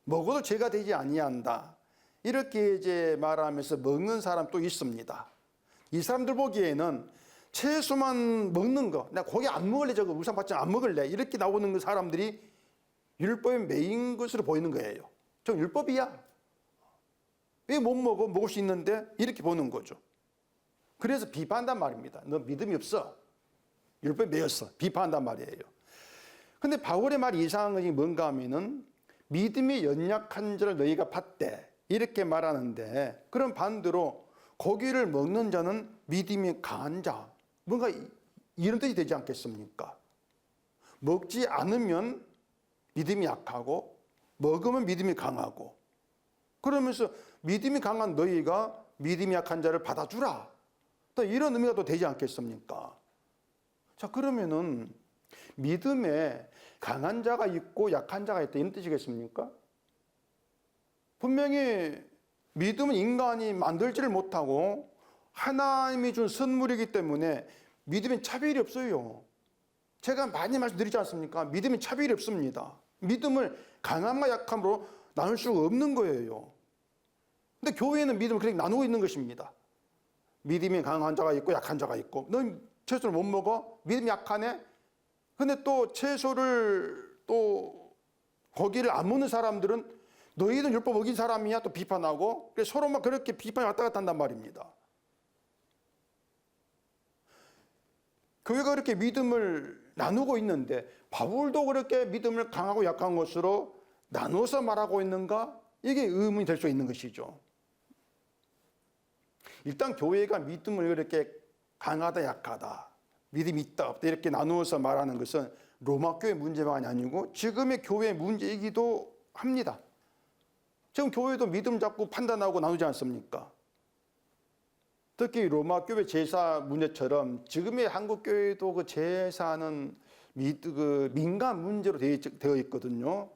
먹어도 죄가 되지 아니한다. 이렇게 이제 말하면서 먹는 사람 또 있습니다. 이 사람들 보기에는 채소만 먹는 거, 나 고기 안 먹을래, 저거 우상 받지 안 먹을래, 이렇게 나오는 그 사람들이 율법의 메인 것으로 보이는 거예요. 저 율법이야. 왜 못 먹어? 먹을 수 있는데? 이렇게 보는 거죠. 그래서 비판한단 말입니다. 너 믿음이 없어. 율법에 매였어. 비판한단 말이에요. 근데 바울의 말이 이상한 것이 뭔가 하면은 믿음이 연약한 자를 너희가 받되 이렇게 말하는데, 그럼 반대로 고기를 먹는 자는 믿음이 강한 자, 뭔가 이런 뜻이 되지 않겠습니까? 먹지 않으면 믿음이 약하고 먹으면 믿음이 강하고, 그러면서 믿음이 강한 너희가 믿음이 약한 자를 받아주라, 또 이런 의미가 또 되지 않겠습니까? 자, 그러면은 믿음에 강한 자가 있고 약한 자가 있다, 이런 뜻이겠습니까? 분명히 믿음은 인간이 만들지를 못하고 하나님이 준 선물이기 때문에 믿음엔 차별이 없어요. 제가 많이 말씀드리지 않습니까? 믿음엔 차별이 없습니다. 믿음을 강함과 약함으로 나눌 수가 없는 거예요. 근데 교회는 믿음을 그렇게 나누고 있는 것입니다. 믿음이 강한 자가 있고 약한 자가 있고, 넌 채소를 못 먹어? 믿음이 약하네? 근데 또 채소를 또 고기를 안 먹는 사람들은 너희는 율법 어긴 사람이야? 또 비판하고, 그래서 서로 막 그렇게 비판이 왔다 갔다 한단 말입니다. 교회가 그렇게 믿음을 나누고 있는데 바울도 그렇게 믿음을 강하고 약한 것으로 나누어서 말하고 있는가? 이게 의문이 될 수 있는 것이죠. 일단 교회가 믿음을 이렇게 강하다 약하다, 믿음이 있다 없다 이렇게 나누어서 말하는 것은 로마 교회 문제만이 아니고 지금의 교회의 문제이기도 합니다. 지금 교회도 믿음 잡고 판단하고 나누지 않습니까? 특히 로마 교회 제사 문제처럼 지금의 한국 교회도 그 제사는 민간 문제로 되어 있거든요.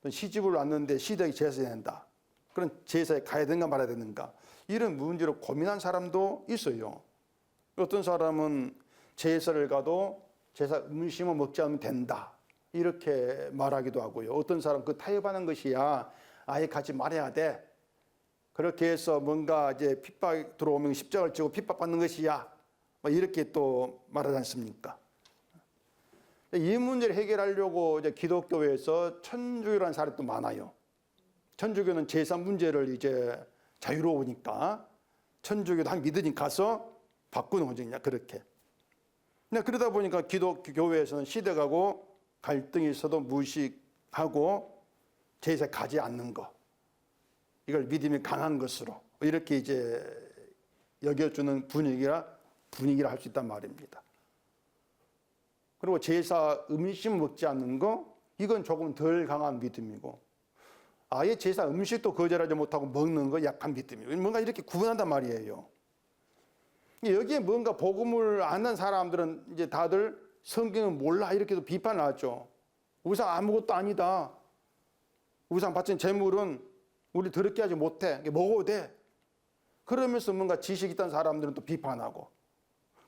시집을 왔는데 시댁이 제사해야 된다. 그런 제사에 가야 되는가 말아야 되는가, 이런 문제로 고민한 사람도 있어요. 어떤 사람은 제사를 가도 제사 음식만 먹지 않으면 된다, 이렇게 말하기도 하고요. 어떤 사람 그 타협하는 것이야 아예 가지 말아야 돼. 그렇게 해서 뭔가 이제 핍박 들어오면 십자가를 지고 핍박받는 것이야. 이렇게 또 말하지 않습니까? 이 문제를 해결하려고 이제 기독교에서 천주교라는 사람도 많아요. 천주교는 제사 문제를 이제 자유로우니까 천주교도 한 믿으니 가서 바꾸는 거죠. 그냥 그렇게. 그러다 보니까 기독교회에서는 시댁하고 갈등이 있어도 무식하고 제사에 가지 않는 거. 이걸 믿음이 강한 것으로 이렇게 이제 여겨주는 분위기라 할 수 있단 말입니다. 그리고 제사 음식 먹지 않는 거, 이건 조금 덜 강한 믿음이고, 아예 제사 음식도 거절하지 못하고 먹는 거 약한 믿음이고, 뭔가 이렇게 구분한단 말이에요. 여기에 뭔가 복음을 아는 사람들은 이제 다들 성경을 몰라 이렇게도 비판을 하죠. 우상 아무것도 아니다. 우상 바친 재물은 우리 더럽게 하지 못해. 먹어도 돼. 그러면서 뭔가 지식 있던 사람들은 또 비판하고.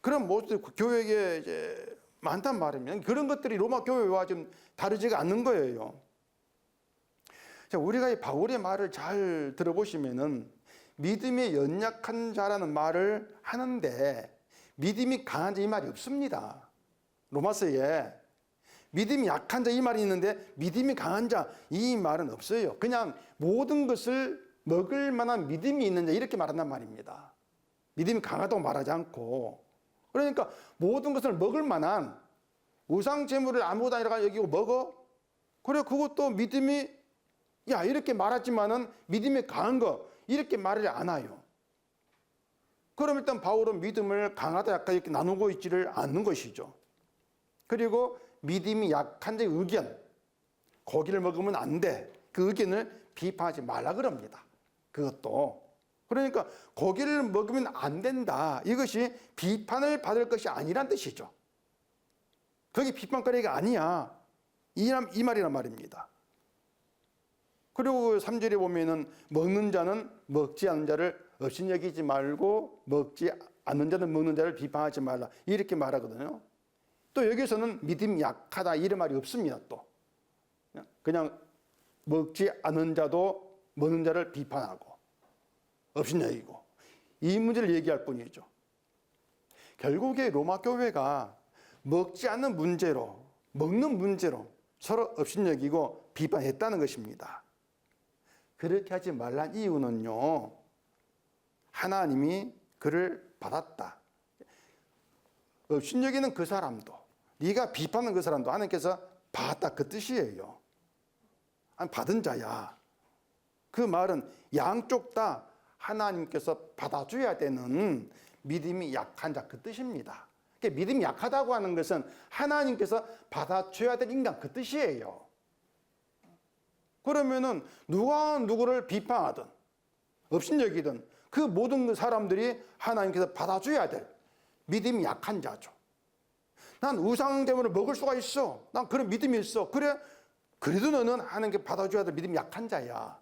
그런 모습이 교회에 이제 많단 말입니다. 그런 것들이 로마 교회와 좀 다르지가 않는 거예요. 자, 우리가 이 바울의 말을 잘 들어보시면은 믿음이 연약한 자라는 말을 하는데 믿음이 강한 자 이 말이 없습니다. 로마서에 믿음이 약한 자 이 말이 있는데 믿음이 강한 자 이 말은 없어요. 그냥 모든 것을 먹을 만한 믿음이 있는 자 이렇게 말한단 말입니다. 믿음이 강하다고 말하지 않고, 그러니까 모든 것을 먹을 만한 우상 제물을 아무것도 아니라 여기고 먹어. 그래 그것도 믿음이 야 이렇게 말하지만은 믿음이 강한 거 이렇게 말을 안 해요. 그럼 일단 바울은 믿음을 강하다 약하다 이렇게 나누고 있지를 않는 것이죠. 그리고 믿음이 약한 자의 의견, 고기를 먹으면 안 돼. 그 의견을 비판하지 말라 그럽니다. 그것도. 그러니까 고기를 먹으면 안 된다. 이것이 비판을 받을 것이 아니란 뜻이죠. 그게 비판거리가 아니야. 이 말이란 말입니다. 그리고 3절에 보면은 먹는 자는 먹지 않는 자를 없인 여기지 말고 먹지 않는 자는 먹는 자를 비판하지 말라. 이렇게 말하거든요. 또 여기서는 믿음이 약하다 이런 말이 없습니다. 또 그냥 먹지 않는 자도 먹는 자를 비판하고 없인 여기고 이 문제를 얘기할 뿐이죠. 결국에 로마 교회가 먹지 않는 문제로 먹는 문제로 서로 없인 여기고 비판했다는 것입니다. 그렇게 하지 말란 이유는요, 하나님이 그를 받았다. 없인 여기는 그 사람도 네가 비판하는 그 사람도 하나님께서 받았다 그 뜻이에요. 아니, 받은 자야. 그 말은 양쪽 다 하나님께서 받아줘야 되는 믿음이 약한 자 그 뜻입니다. 믿음이 약하다고 하는 것은 하나님께서 받아줘야 될 인간 그 뜻이에요. 그러면은 누가 누구를 비판하든 없인 여기든 그 모든 사람들이 하나님께서 받아줘야 될 믿음이 약한 자죠. 난 우상 제물을 먹을 수가 있어. 난 그런 믿음이 있어. 그래, 그래도 너는 하나님께 받아줘야 될 믿음이 약한 자야.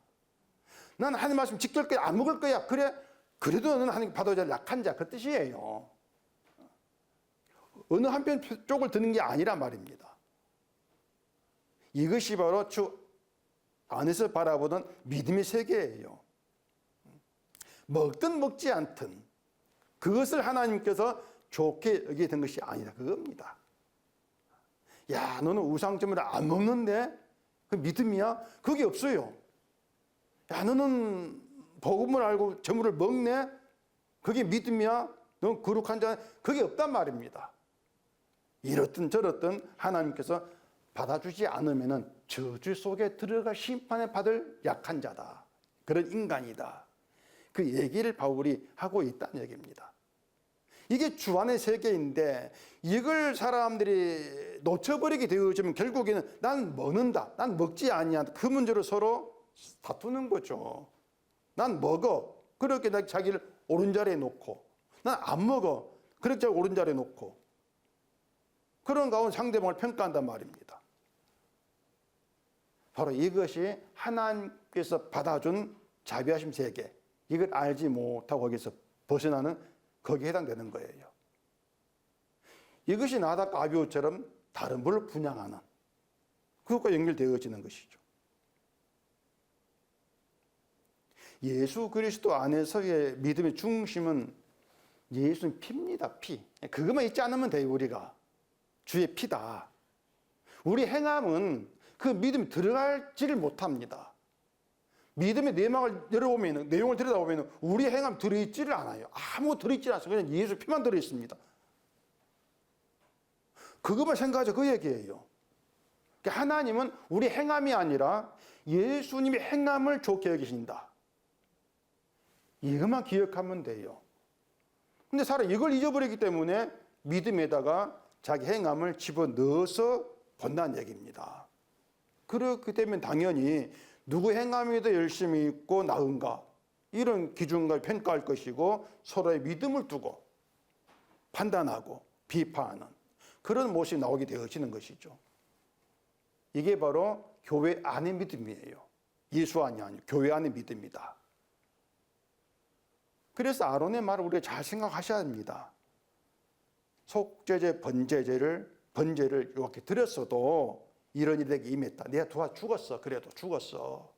난 하나님 말씀 지킬 거야, 안 먹을 거야. 그래, 그래도 너는 하나님께 받아줘야 될 약한 자. 그 뜻이에요. 어느 한편 쪽을 드는 게 아니란 말입니다. 이것이 바로 주 안에서 바라보던 믿음의 세계예요. 먹든 먹지 않든 그것을 하나님께서 좋게 여기게 된 것이 아니다. 그겁니다. 야, 너는 우상제물을 안 먹는데? 그 믿음이야? 그게 없어요. 야, 너는 복음을 알고 제물을 먹네? 그게 믿음이야? 넌 거룩한 자? 그게 없단 말입니다. 이렇든 저렇든 하나님께서 받아주지 않으면 저주 속에 들어가 심판을 받을 약한 자다. 그런 인간이다. 그 얘기를 바울이 하고 있다는 얘기입니다. 이게 주 안의 세계인데 이걸 사람들이 놓쳐버리게 되어지면 결국에는 난 먹는다, 난 먹지 아니한다. 그 문제로 서로 다투는 거죠. 난 먹어. 그렇게 자기를 옳은 자리에 놓고, 난 안 먹어. 그렇게 옳은 자리에 놓고, 그런 가운데 상대방을 평가한단 말입니다. 바로 이것이 하나님께서 받아준 자비하심 세계, 이걸 알지 못하고 거기서 벗어나는 거기에 해당되는 거예요. 이것이 나답과 아비후처럼 다른 분을 분양하는, 그것과 연결되어지는 것이죠. 예수 그리스도 안에서의 믿음의 중심은 예수는 피입니다. 피. 그것만 잊지 않으면 돼요. 우리가 주의 피다. 우리 행함은 그 믿음이 들어갈지를 못합니다. 믿음의 내막을 열어보면, 내용을 들여다보면 우리 행함 들어있지를 않아요. 아무 들어있지 않아요. 그냥 예수 피만 들어있습니다. 그것만 생각하죠. 그 얘기예요. 그러니까 하나님은 우리 행함이 아니라 예수님의 행함을 좋게 여기신다. 이것만 기억하면 돼요. 근데 사람이 이걸 잊어버리기 때문에 믿음에다가 자기 행함을 집어넣어서 본다는 얘기입니다. 그렇게 되면 당연히 누구 행함이 더 열심히 있고 나은가 이런 기준과 평가할 것이고 서로의 믿음을 두고 판단하고 비판하는 그런 모습이 나오게 되어지는 것이죠. 이게 바로 교회 안의 믿음이에요. 예수 안이 아니고 교회 안의 믿음이다. 그래서 아론의 말을 우리가 잘 생각하셔야 합니다. 속죄제, 번제를 이렇게 드렸어도 이런 일에게 임했다. 내가 도와 죽었어. 그래도 죽었어.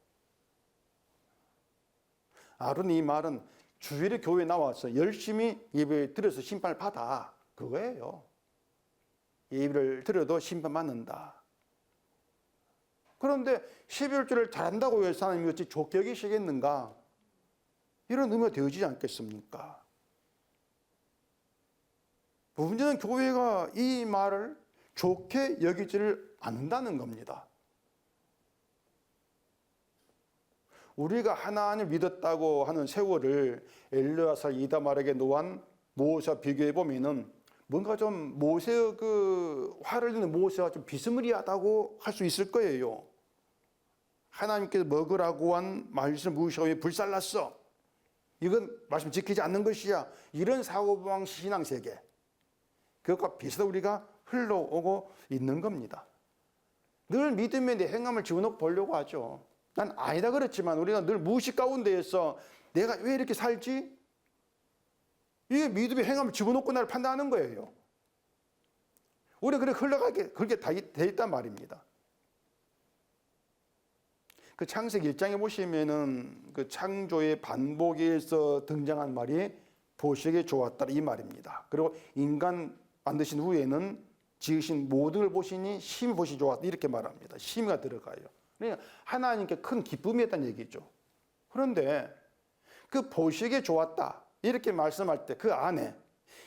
아론이 이 말은 주일에 교회에 나와서 열심히 예배 드려서 심판을 받아. 그거예요. 예배를 드려도 심판 받는다. 그런데 12월절을 잘한다고 해서 하나님이 어찌 좋게 여기시겠는가? 이런 의미가 되어지지 않겠습니까? 문제는 교회가 이 말을 좋게 여기지를 않는다는 겁니다. 우리가 하나님을 믿었다고 하는 세월을 엘르아살 이다말에게 노한 모세와 비교해 보면은 뭔가 좀 모세의 그 화를 내는 모세와 좀 비스무리하다고 할 수 있을 거예요. 하나님께서 먹으라고 한 말씀을 무시하고 불살랐어. 이건 말씀 지키지 않는 것이야. 이런 사고방식 신앙세계. 그것과 비슷하게 우리가 흘러오고 있는 겁니다. 늘 믿음에 내 행함을 집어넣고 보려고 하죠. 난 아니다 그렇지만 우리가 늘 무의식 가운데에서 내가 왜 이렇게 살지? 이게 믿음의 행함을 집어넣고 나를 판단하는 거예요. 우리가 그렇게 흘러가게 그렇게 돼 있단 말입니다. 그 창세기 1장에 보시면은 그 창조의 반복에서 등장한 말이 보시기에 좋았다 이 말입니다. 그리고 인간 만드신 후에는 지으신 모든 걸 보시니 심히 보시기 좋았다 이렇게 말합니다. 심의가 들어가요. 그러니까 하나님께 큰 기쁨이었다는 얘기죠. 그런데 그 보시기에 좋았다 이렇게 말씀할 때 그 안에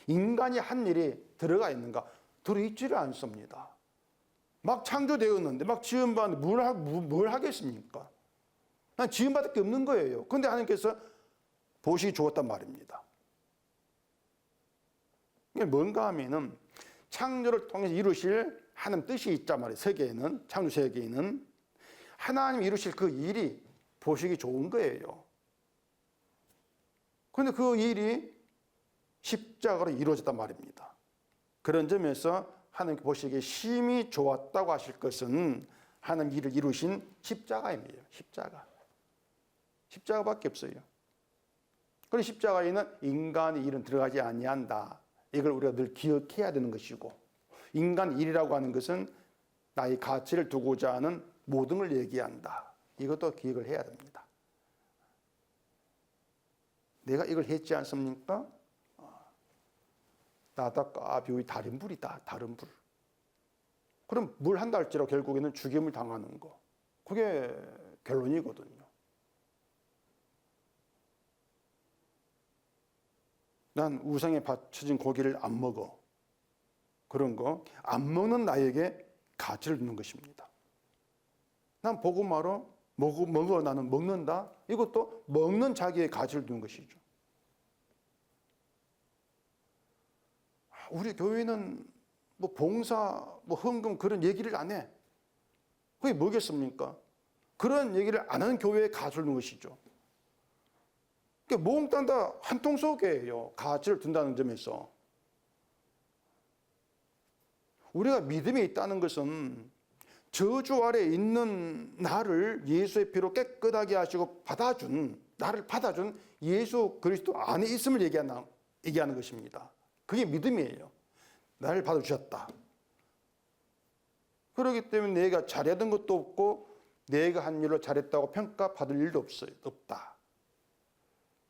인간이 한 일이 들어가 있는가? 들어있지를 않습니다. 막 창조되었는데 막 지음받는데 뭘 하겠습니까? 난 지음받을 게 없는 거예요. 그런데 하나님께서 보시기 좋았단 말입니다. 이게 뭔가 하면은 창조를 통해서 이루실 하나님 뜻이 있단 말이에요. 세계에는 창조 세계에는 하나님 이루실 그 일이 보시기 좋은 거예요. 그런데 그 일이 십자가로 이루어졌단 말입니다. 그런 점에서 하나님 보시기에 심히 좋았다고 하실 것은 하나님 일을 이루신 십자가입니다. 십자가밖에 없어요. 그리고 십자가에는 인간의 일은 들어가지 아니한다. 이걸 우리가 늘 기억해야 되는 것이고 인간 일이라고 하는 것은 나의 가치를 두고자 하는 모든 걸 얘기한다. 이것도 기억을 해야 됩니다. 내가 이걸 했지 않습니까? 나답과 아비후의 다른 불이다. 다른 불. 그럼 뭘 한다 할지라도 결국에는 죽임을 당하는 거. 그게 결론이거든요. 난 우상에 바쳐진 고기를 안 먹어. 그런 거 안 먹는 나에게 가치를 두는 것입니다. 난 복음하러 먹어 나는 먹는다. 이것도 먹는 자기의 가치를 두는 것이죠. 우리 교회는 뭐 봉사, 뭐 헌금 그런 얘기를 안 해. 그게 뭐겠습니까? 그런 얘기를 안 하는 교회에 가치를 두는 것이죠. 그러니까 몽땅 다 한 통 속에요. 가치를 둔다는 점에서. 우리가 믿음에 있다는 것은 저주 아래 있는 나를 예수의 피로 깨끗하게 하시고 나를 받아준 예수 그리스도 안에 있음을 얘기하는 것입니다. 그게 믿음이에요. 나를 받아주셨다. 그렇기 때문에 내가 잘했던 것도 없고 내가 한 일로 잘했다고 평가받을 일도 없다.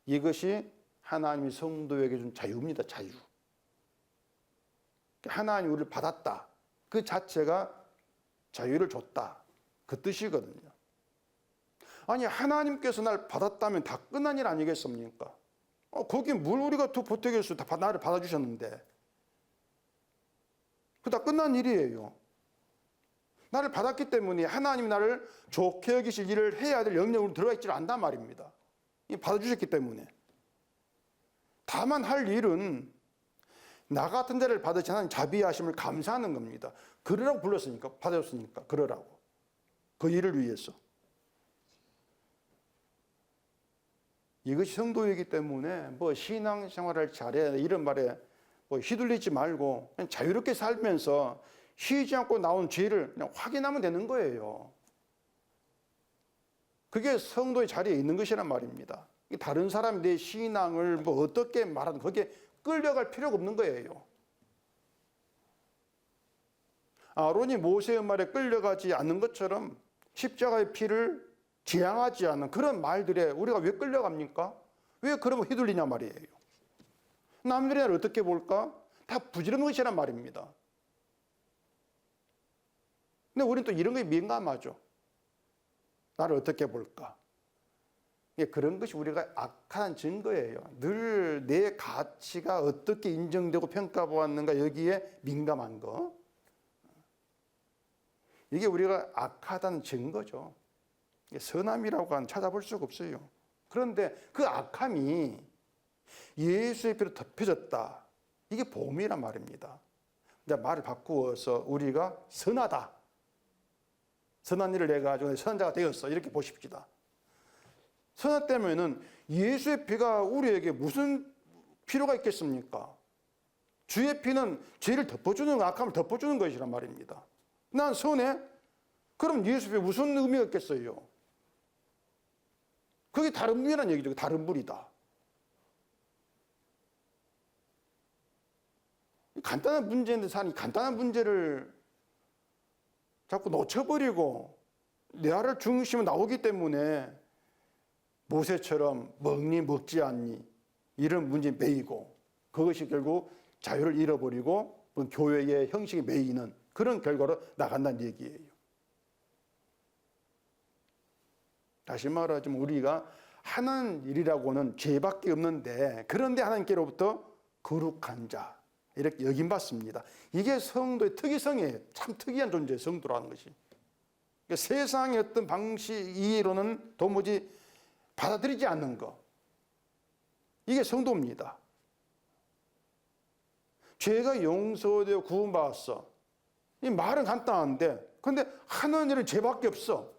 이것이 하나님이 성도에게 준 자유입니다. 자유. 하나님이 우리를 받았다. 그 자체가 자유를 줬다. 그 뜻이거든요. 아니 하나님께서 날 받았다면 다 끝난 일 아니겠습니까? 거기 뭘 우리가 더 보태겠어요. 다 나를 받아주셨는데. 그 다 끝난 일이에요. 나를 받았기 때문에 하나님이 나를 좋게 여기실 일을 해야 될 영역으로 들어가 있지 않단 말입니다. 받아주셨기 때문에. 다만 할 일은 나 같은 자를 받으신 하나님 자비하심을 감사하는 겁니다. 그러라고 불렀으니까, 받아줬으니까 그러라고. 그 일을 위해서. 이것이 성도이기 때문에 뭐 신앙생활을 잘해 이런 말에 뭐 휘둘리지 말고 그냥 자유롭게 살면서 쉬지 않고 나온 죄를 그냥 확인하면 되는 거예요. 그게 성도의 자리에 있는 것이란 말입니다. 다른 사람이 내 신앙을 뭐 어떻게 말하든 거기에 끌려갈 필요가 없는 거예요. 아론이 모세의 말에 끌려가지 않는 것처럼 십자가의 피를 지향하지 않는 그런 말들에 우리가 왜 끌려갑니까? 왜 그러면 휘둘리냐 말이에요. 남들이 나를 어떻게 볼까? 다 부질없는 것이란 말입니다. 근데 우리는 또 이런 거에 민감하죠. 나를 어떻게 볼까? 그런 것이 우리가 악한 증거예요. 늘 내 가치가 어떻게 인정되고 평가받았는가 여기에 민감한 거. 이게 우리가 악하다는 증거죠. 선함이라고 하는 찾아볼 수가 없어요. 그런데 그 악함이 예수의 피로 덮여졌다. 이게 복음이란 말입니다. 이제 말을 바꾸어서 우리가 선하다. 선한 일을 해가지고 선한 자가 되었어. 이렇게 보십시다. 선하다면은 예수의 피가 우리에게 무슨 필요가 있겠습니까? 주의 피는 죄를 덮어주는 악함을 덮어주는 것이란 말입니다. 난 선해? 그럼 예수의 피에 무슨 의미가 있겠어요? 그게 다른 분이라는 얘기죠. 다른 분이다. 간단한 문제인데 사는 간단한 문제를 자꾸 놓쳐버리고 뇌를 중심으로 나오기 때문에 모세처럼 먹니 먹지 않니 이런 문제에 매이고 그것이 결국 자유를 잃어버리고 교회의 형식에 매이는 그런 결과로 나간다는 얘기예요. 다시 말하자면 우리가 하는 일이라고는 죄밖에 없는데 그런데 하나님께로부터 거룩한 자 이렇게 여김받습니다. 이게 성도의 특이성이에요. 참 특이한 존재예요. 성도라는 것이. 그러니까 세상의 어떤 방식 이해로는 도무지 받아들이지 않는 것. 이게 성도입니다. 죄가 용서되어 구원받았어. 이 말은 간단한데 그런데 하는 일은 죄밖에 없어.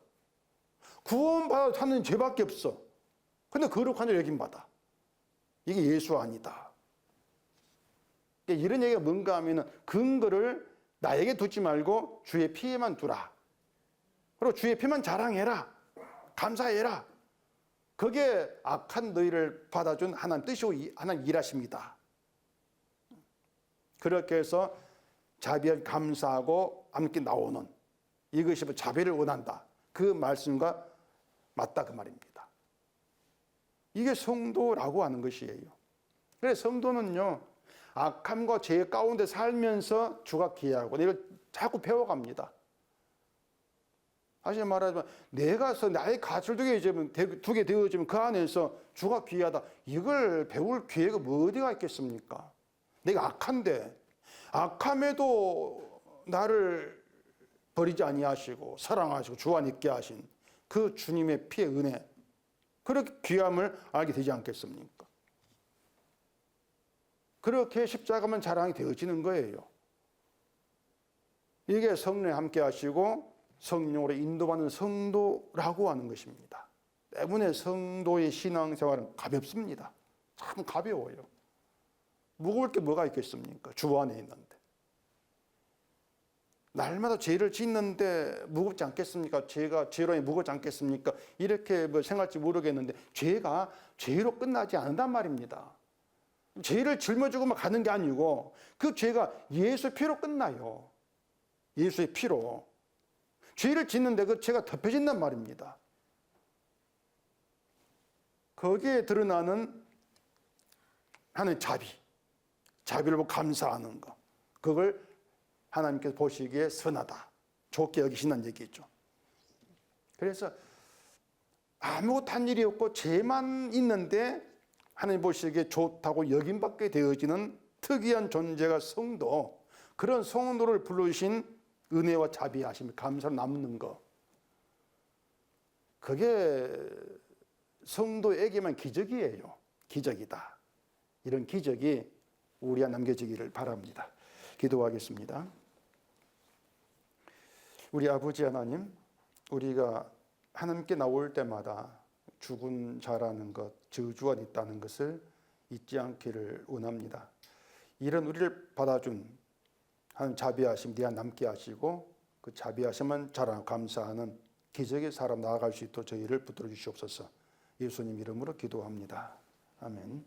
구원받아도 하는 죄밖에 없어. 근데 거룩한 자 여김받아. 이게 예수 아니다. 이런 얘기가 뭔가 하면 근거를 나에게 두지 말고 주의 피에만 두라. 그리고 주의 피만 자랑해라. 감사해라. 그게 악한 너희를 받아준 하나님 뜻이고 하나님 일하십니다. 그렇게 해서 자비를 감사하고 함께 나오는 이것이 자비를 원한다. 그 말씀과 맞다 그 말입니다. 이게 성도라고 하는 것이에요. 그래서 성도는요. 악함과 죄 가운데 살면서 주가 귀하고 이걸 자꾸 배워갑니다. 다시 말하자면 내가 나의 가치를 두게 되어지면 그 안에서 주가 귀하다. 이걸 배울 기회가 뭐 어디가 있겠습니까? 내가 악한데 악함에도 나를 버리지 아니하시고 사랑하시고 주 안에 있게 하신 그 주님의 피의 은혜 그렇게 귀함을 알게 되지 않겠습니까? 그렇게 십자가만 자랑이 되어지는 거예요. 이게 성령에 함께 하시고 성령으로 인도받는 성도라고 하는 것입니다. 때문에 성도의 신앙생활은 가볍습니다. 참 가벼워요. 무거울 게 뭐가 있겠습니까? 주 안에 있는데. 날마다 죄를 짓는데 무겁지 않겠습니까? 죄로 무겁지 않겠습니까? 이렇게 생각할지 모르겠는데 죄가 죄로 끝나지 않는단 말입니다. 죄를 짊어지고만 가는 게 아니고 그 죄가 예수의 피로 끝나요. 예수의 피로. 죄를 짓는데 그 죄가 덮여진단 말입니다. 거기에 드러나는 하나님의 자비를 보고 감사하는 것, 그걸 하나님께서 보시기에 선하다, 좋게 여기신다는 얘기죠. 그래서 아무것도 한 일이 없고 죄만 있는데 하나님 보시기에 좋다고 여김받게 되어지는 특이한 존재가 성도, 그런 성도를 부르신 은혜와 자비하심을 감사로 남는 것, 그게 성도에게만 기적이에요. 기적이다. 이런 기적이 우리와 남겨지기를 바랍니다. 기도하겠습니다. 우리 아버지 하나님, 우리가 하나님께 나올 때마다 죽은 자라는 것, 저주가 있다는 것을 잊지 않기를 원합니다. 이런 우리를 받아준 하나님 자비하심 내가 남게 하시고 그 자비하심만 자라고 감사하는 기적의 사람 나아갈 수 있도록 저희를 붙들어 주시옵소서. 예수님 이름으로 기도합니다. 아멘.